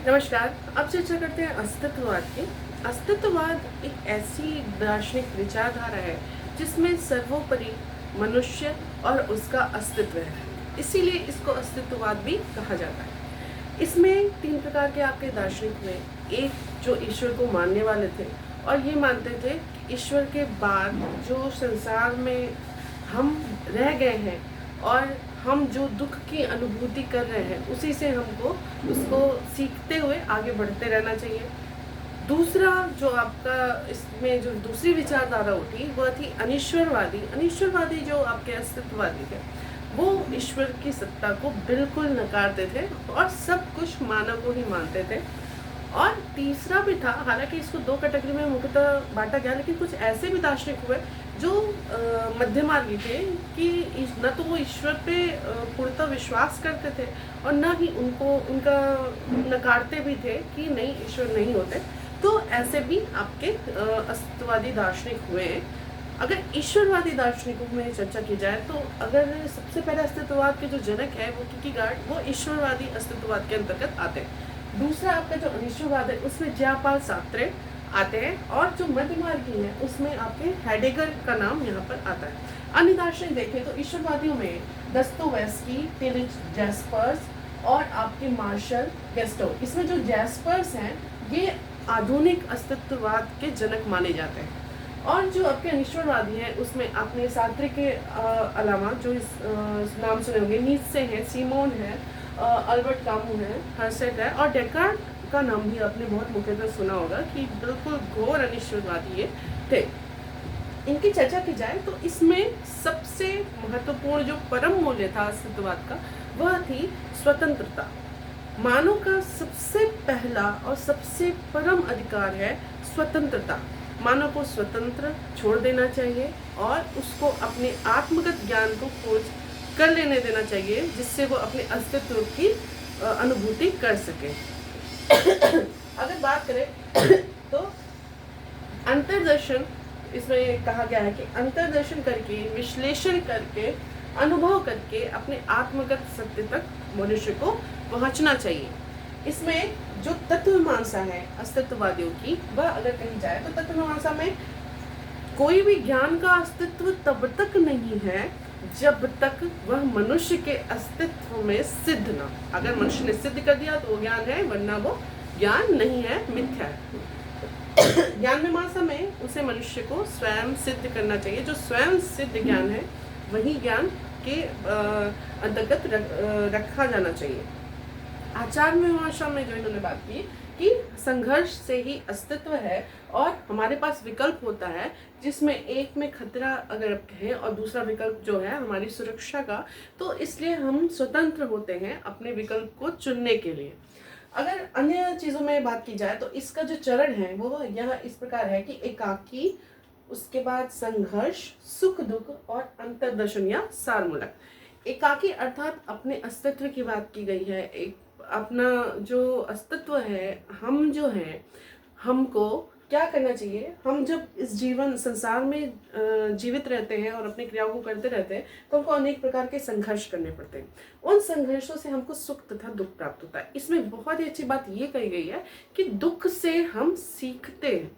नमस्कार। अब चर्चा करते हैं अस्तित्ववाद की। अस्तित्ववाद एक ऐसी दार्शनिक विचारधारा है जिसमें सर्वोपरि मनुष्य और उसका अस्तित्व है, इसीलिए इसको अस्तित्ववाद भी कहा जाता है। इसमें तीन प्रकार के आपके दार्शनिक हुए। एक जो ईश्वर को मानने वाले थे और ये मानते थे कि ईश्वर के बाद जो संसार में हम रह गए हैं और हम जो दुख की अनुभूति कर रहे हैं उसी से हमको उसको सीखते हुए आगे बढ़ते रहना चाहिए। दूसरा जो आपका इसमें जो दूसरी विचारधारा उठी वह थी अनीश्वरवादी। अनीश्वरवादी जो आपके अस्तित्ववादी थे वो ईश्वर की सत्ता को बिल्कुल नकारते थे और सब कुछ मानव को ही मानते थे। और तीसरा भी था, हालांकि इसको दो कैटेगरी में मुख्यतः बांटा गया, लेकिन कुछ ऐसे भी दार्शनिक हुए जो मध्यमार्गी थे कि न तो वो ईश्वर पे पूर्णतः विश्वास करते थे और न ही उनका नकारते भी थे कि नहीं, ईश्वर नहीं होते। तो ऐसे भी आपके अस्तित्ववादी दार्शनिक हुए हैं। अगर ईश्वरवादी दार्शनिकों में चर्चा की जाए तो अगर सबसे पहले अस्तित्ववाद के जो जनक है वो किर्केगार्ड, वो ईश्वरवादी अस्तित्ववाद के अंतर्गत आते हैं। दूसरा आपका जो अनिश्चयवाद है उसमें जयपाल सार्त्रे आते हैं और जो मध्यमार्गी है उसमें आपके हेडेगर का नाम यहाँ पर आता है। अन्य दार्शनिक देखें तो ईश्वरवादियों में दस्तोवेस्की, टिलिज जैस्पर्स और आपके मार्शल गेस्टो। इसमें जो जैस्पर्स हैं ये आधुनिक अस्तित्ववाद के जनक माने जाते हैं। और जो आपके अनिश्वरवादी हैं उसमें आपने सार्त्रे के अलावा जो इस नाम सुने होंगे, नीत्शे हैं, सिमोन है, अल्बर्ट कामू है, हर्सेट है और डेकार्ट का नाम भी आपने बहुत मुख्यतः सुना होगा कि बिल्कुल घोर अनिश्वरवादी ये थे। इनकी चर्चा की जाए तो इसमें सबसे महत्वपूर्ण जो परम मूल्य था अस्तित्ववाद का वह थी स्वतंत्रता। मानव का सबसे पहला और सबसे परम अधिकार है स्वतंत्रता। मानव को स्वतंत्र छोड़ देना चाहिए और उसको अपने आत्मगत ज्ञान को खोज कर लेने देना चाहिए जिससे वो अपने अस्तित्व की अनुभूति कर सके। अगर बात करें तो अंतर्दर्शन, इसमें कहा गया है कि अंतर्दर्शन करके, विश्लेषण करके, अनुभव करके अपने आत्मगत सत्य तक मनुष्य को पहुंचना चाहिए। इसमें जो तत्वमीमांसा है अस्तित्ववादियों की, वह अगर कही जाए तो तत्वमीमांसा में कोई भी ज्ञान का अस्तित्व तब तक नहीं है जब तक वह मनुष्य के अस्तित्व में सिद्ध ना। अगर मनुष्य ने सिद्ध कर दिया तो वो ज्ञान है, वरना वो ज्ञान नहीं है, मिथ्या है। ज्ञान मीमांसा में उसे मनुष्य को स्वयं सिद्ध करना चाहिए। जो स्वयं सिद्ध ज्ञान है वही ज्ञान के अंतर्गत रखा जाना चाहिए। आचार मीमांसा में जो इन्होंने बात की कि संघर्ष से ही अस्तित्व है और हमारे पास विकल्प होता है जिसमें एक में खतरा अगर कहें और दूसरा विकल्प जो है हमारी सुरक्षा का, तो इसलिए हम स्वतंत्र होते हैं अपने विकल्प को चुनने के लिए। अगर अन्य चीज़ों में बात की जाए तो इसका जो चरण है वो यह इस प्रकार है कि एकाकी, उसके बाद संघर्ष, सुख दुख और अंतर्दर्शन या सारमूलक। एकाकी अर्थात अपने अस्तित्व की बात की गई है। एक अपना जो अस्तित्व है, हम जो हैं, हमको क्या करना चाहिए। हम जब इस जीवन संसार में जीवित रहते हैं और अपनी क्रियाओं को करते रहते हैं तो हमको अनेक प्रकार के संघर्ष करने पड़ते हैं। उन संघर्षों से हमको सुख तथा दुख प्राप्त होता है। इसमें बहुत ही अच्छी बात ये कही गई है कि दुख से हम सीखते हैं।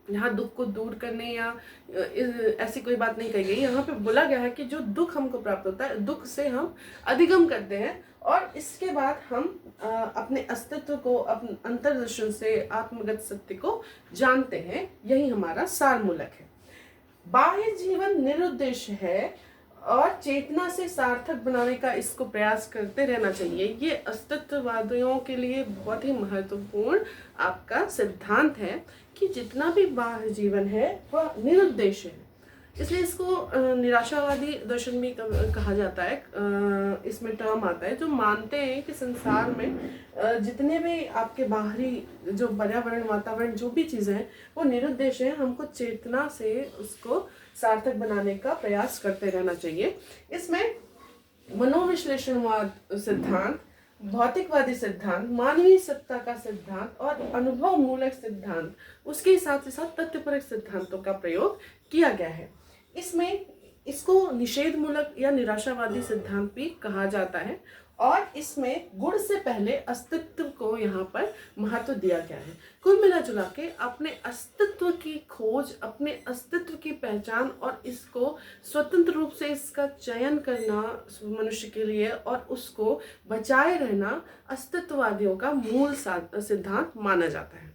यहाँ दुख को दूर करने या ऐसी कोई बात नहीं कही गई। यहाँ पे बोला गया है कि जो दुख हमको प्राप्त होता है, दुख से हम अधिगम करते हैं और इसके बाद हम अपने अस्तित्व को, अपने अंतर्दर्शन से आत्मगत सत्य को जानते हैं। यही हमारा सारमूलक है। बाह्य जीवन निरुद्देश्य है और चेतना से सार्थक बनाने का इसको प्रयास करते रहना चाहिए। ये अस्तित्ववादियों के लिए बहुत ही महत्वपूर्ण आपका सिद्धांत है कि जितना भी बाह्य जीवन है वह निरुद्देश्य है। इसलिए इसको निराशावादी दर्शन भी कहा जाता है। इसमें टर्म आता है जो मानते हैं कि संसार में जितने भी आपके बाहरी जो पर्यावरण, वातावरण, जो भी चीज़ें हैं वो निरुद्देश्य है। हमको चेतना से उसको सार्थक बनाने का प्रयास करते रहना चाहिए। इसमें मनोविश्लेषणवाद सिद्धांत, भौतिकवादी सिद्धांत, मानवीय सत्ता का सिद्धांत और अनुभव मूलक सिद्धांत, उसके साथ ही साथ तथ्यपरक सिद्धांतों का प्रयोग किया गया है। इसमें इसको निषेध मूलक या निराशावादी सिद्धांत भी कहा जाता है और इसमें गुण से पहले अस्तित्व को यहाँ पर महत्व दिया गया है। कुल मिला जुला के अपने अस्तित्व की खोज, अपने अस्तित्व की पहचान और इसको स्वतंत्र रूप से इसका चयन करना मनुष्य के लिए और उसको बचाए रहना अस्तित्ववादियों का मूल सिद्धांत माना जाता है।